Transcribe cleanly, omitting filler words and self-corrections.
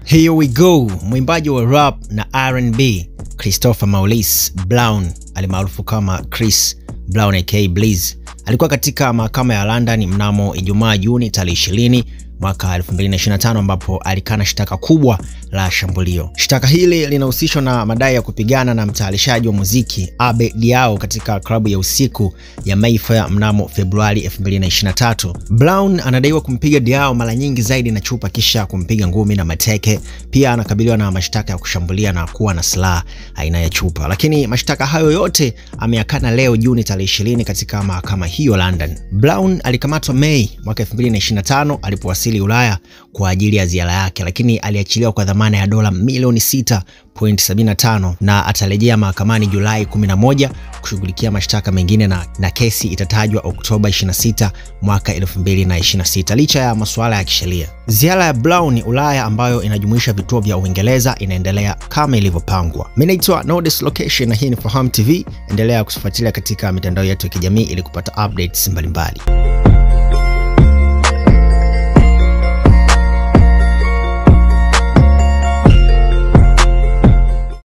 Here we go. Mwimbaji wa rap na R&B Christopher Maurice Brown alimaarufu kama Chris Brown aka Blaze alikuwa katika mahakama ya London mnamo Ijumaa Juni tarehe 20 mwaka 2025 ambapo alikana shtaka kubwa la shambulio. Shtaka hili linahusishwa na madai ya kupigana na mtayarishaji wa muziki Abe Diao katika klabu ya usiku ya Mayfair mnamo Februari 2023. Brown anadaiwa kumpiga Diao mara nyingi zaidi na chupa kisha kumpiga ngumi na mateke. Pia anakabiliwa na mashtaka ya kushambulia na kuwa na silaha aina ya chupa. Lakini mashtaka hayo yote ameyakana leo Juni tarehe 20 katika mahakama hiyo London. Brown alikamatwa Mei mwaka 2025 alipowasili Ulaya kwa ajili ya ziara yake, lakini aliachiliwa kwa dhamana ya dola milioni 6.75 na atarejea mahakamani Julai 11 kushughulikia mashtaka mengine na kesi itatajwa Oktoba 26 mwaka 2026 licha ya masuala ya kisheria. Ziara ya Brown Ulaya ambayo inajumuisha vituo vya Uingereza inaendelea kama ilivyopangwa. Mimi naitwa Nodis Location na hii ni Fahamu TV. Endelea kutufuatilia katika mitandao yetu ya kijamii ili kupata updates mbalimbali.